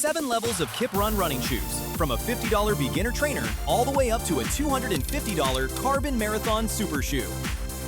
7 levels of Kiprun running shoes, from a $50 beginner trainer all the way up to a $250 carbon marathon super shoe.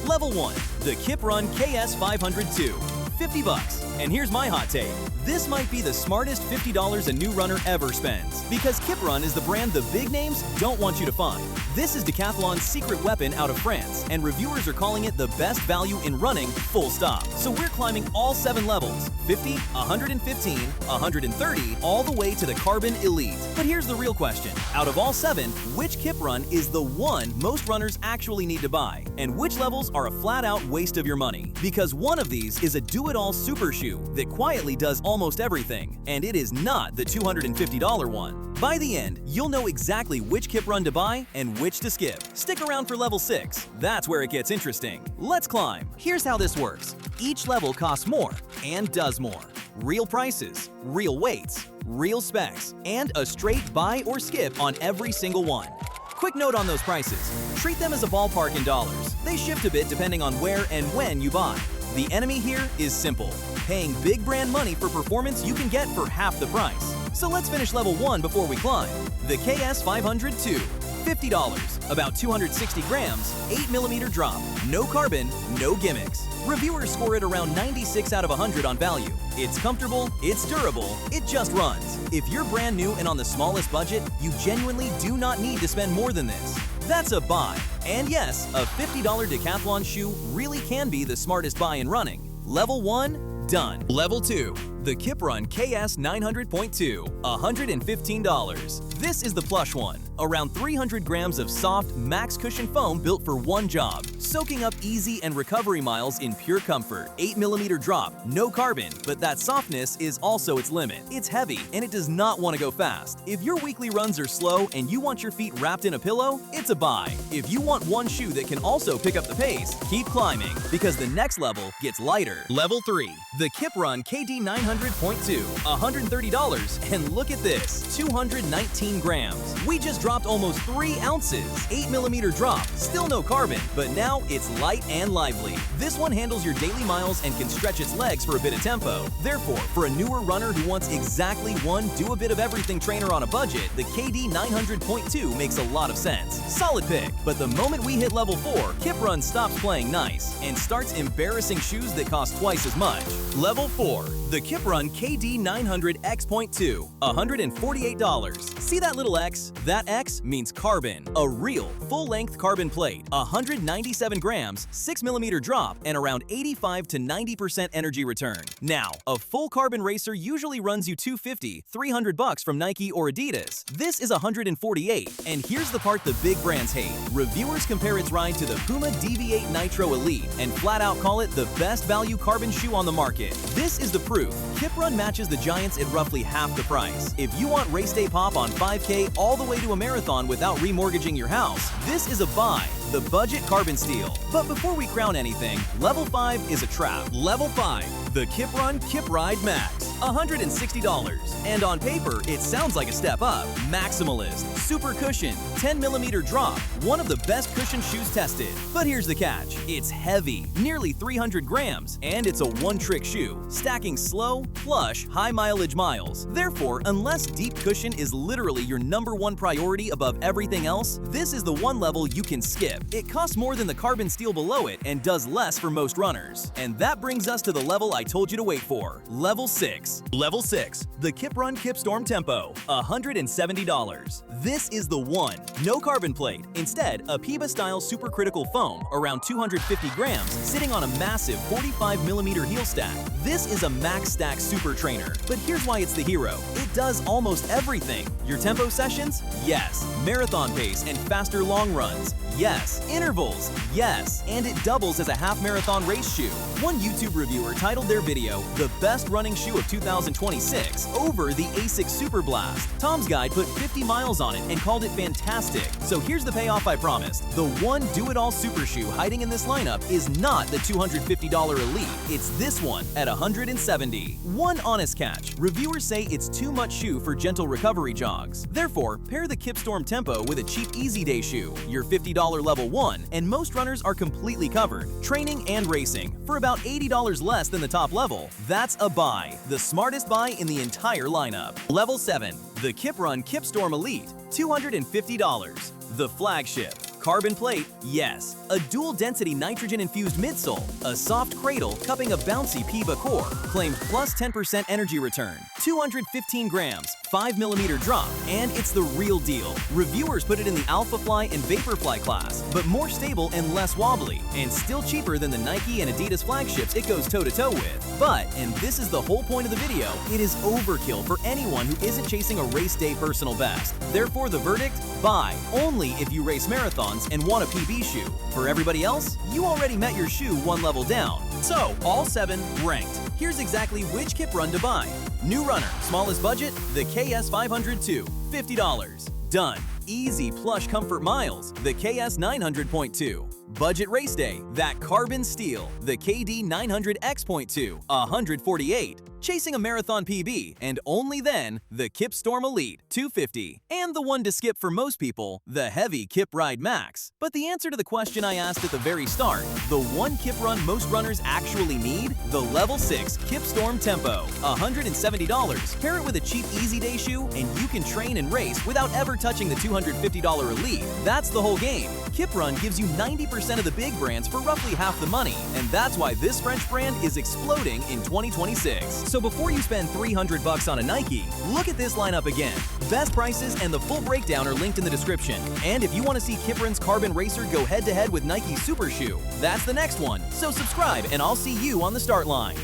Level 1, the Kiprun KS502, $50. And here's my hot take. This might be the smartest $50 a new runner ever spends, because Kiprun is the brand the big names don't want you to find. This is Decathlon's secret weapon out of France, and reviewers are calling it the best value in running, full stop. So we're climbing all 7 levels, 50, 115, 130, all the way to the Carbon Elite. But here's the real question. Out of all 7, which Kiprun is the one most runners actually need to buy? And which levels are a flat-out waste of your money? Because one of these is a do-it-all super shoe that quietly does almost everything, and it is not the $250 one. By the end, you'll know exactly which Kiprun to buy and which to skip. Stick around for level 6. That's where it gets interesting. Let's climb. Here's how this works. Each level costs more and does more. Real prices, real weights, real specs, and a straight buy or skip on every single one. Quick note on those prices. Treat them as a ballpark in dollars. They shift a bit depending on where and when you buy. The enemy here is simple. Paying big brand money for performance you can get for half the price. So let's finish level 1 before we climb. The KS502, $50, about 260 grams, 8mm drop, no carbon, no gimmicks. Reviewers score it around 96 out of 100 on value. It's comfortable, it's durable, it just runs. If you're brand new and on the smallest budget, you genuinely do not need to spend more than this. That's a buy. And yes, a $50 Decathlon shoe really can be the smartest buy in running. Level 1, done. Level 2, the Kiprun KS900.2, $115. This is the plush one, around 300 grams of soft, max cushion foam built for one job, soaking up easy and recovery miles in pure comfort. 8mm drop, no carbon, but that softness is also its limit. It's heavy and it does not want to go fast. If your weekly runs are slow and you want your feet wrapped in a pillow, it's a buy. If you want one shoe that can also pick up the pace, keep climbing, because the next level gets lighter. Level 3, the Kiprun KD900.2, $130, and look at this, 219 grams. We just dropped almost 3 ounces. 8mm drop, still no carbon, but now it's light and lively. This one handles your daily miles and can stretch its legs for a bit of tempo. Therefore, for a newer runner who wants exactly one do-a-bit-of-everything trainer on a budget, the KD900.2 makes a lot of sense. Solid pick, but the moment we hit level 4, Kiprun stops playing nice and starts embarrassing shoes that cost twice as much. Level 4, the Kiprun KD900X.2, $148. See that little X? That X means carbon. A real, full-length carbon plate, 197 grams, 6mm drop, and around 85 to 90% energy return. Now, a full carbon racer usually runs you $250, $300 from Nike or Adidas. This is 148, and here's the part the big brands hate. Reviewers compare its ride to the Puma DV8 Nitro Elite and flat out call it the best value carbon shoe on the market. This is the proof. Kiprun matches the giants at roughly half the price. If you want race day pop on 5K all the way to a marathon without remortgaging your house, this is a buy. The budget carbon steel. But before we crown anything, level 5 is a trap. Level 5, the Kiprun Kipride Max, $160. And on paper, it sounds like a step up. Maximalist, super cushion, 10mm drop, one of the best cushion shoes tested. But here's the catch. It's heavy, nearly 300 grams, and it's a one-trick shoe, stacking slow, plush, high-mileage miles. Therefore, unless deep cushion is literally your #1 priority above everything else, this is the one level you can skip. It costs more than the carbon steel below it and does less for most runners. And that brings us to the level I told you to wait for, level 6. Level 6, the Kiprun Kipstorm Tempo, $170. This is the one. No carbon plate. Instead, a Piba-style supercritical foam, around 250 grams, sitting on a massive 45mm heel stack. This is a max stack super trainer, but here's why it's the hero. It does almost everything. Your tempo sessions? Yes. Marathon pace and faster long runs? Yes. Intervals? Yes. And it doubles as a half-marathon race shoe. One YouTube reviewer titled their video, "The Best Running Shoe of 2026, over the ASICS Super Blast." Tom's Guide put 50 miles on it and called it fantastic. So here's the payoff I promised. The one do-it-all super shoe hiding in this lineup is not the $250 Elite. It's this one at $170. One honest catch. Reviewers say it's too much shoe for gentle recovery jogs. Therefore, pair the Kipstorm Tempo with a cheap Easy Day shoe, your $50 level level 1, and most runners are completely covered, training and racing, for about $80 less than the top level. That's a buy, the smartest buy in the entire lineup. Level 7, the Kiprun Kipstorm Elite, $250. The flagship. Carbon plate, yes. A dual-density nitrogen-infused midsole, a soft cradle cupping a bouncy PIBA core, claimed plus 10% energy return, 215 grams, 5mm drop, and it's the real deal. Reviewers put it in the Alphafly and Vaporfly class, but more stable and less wobbly, and still cheaper than the Nike and Adidas flagships it goes toe-to-toe with. But, and this is the whole point of the video, it is overkill for anyone who isn't chasing a race day personal best. Therefore, the verdict? Buy, only if you race marathons and want a PB shoe. For everybody else, you already met your shoe one level down. So, all 7 ranked. Here's exactly which Kiprun to buy. New runner, smallest budget, the KS502, $50. Done. Easy plush comfort miles, the KS900.2. Budget race day, that carbon steel, the KD900X.2, $148. Chasing a marathon PB, and only then, the Kipstorm Elite, $250. And the one to skip for most people, the heavy Kipride Max. But the answer to the question I asked at the very start, the one Kiprun most runners actually need, the Level 6 Kipstorm Tempo, $170. Pair it with a cheap Easy Day shoe, and you can train and race without ever touching the $250 Elite. That's the whole game. Kiprun gives you 90% of the big brands for roughly half the money, and that's why this French brand is exploding in 2026. So before you spend $300 on a Nike, look at this lineup again. Best prices and the full breakdown are linked in the description. And if you want to see Kiprun's Carbon Racer go head-to-head with Nike's Super Shoe, that's the next one. So subscribe, and I'll see you on the start line.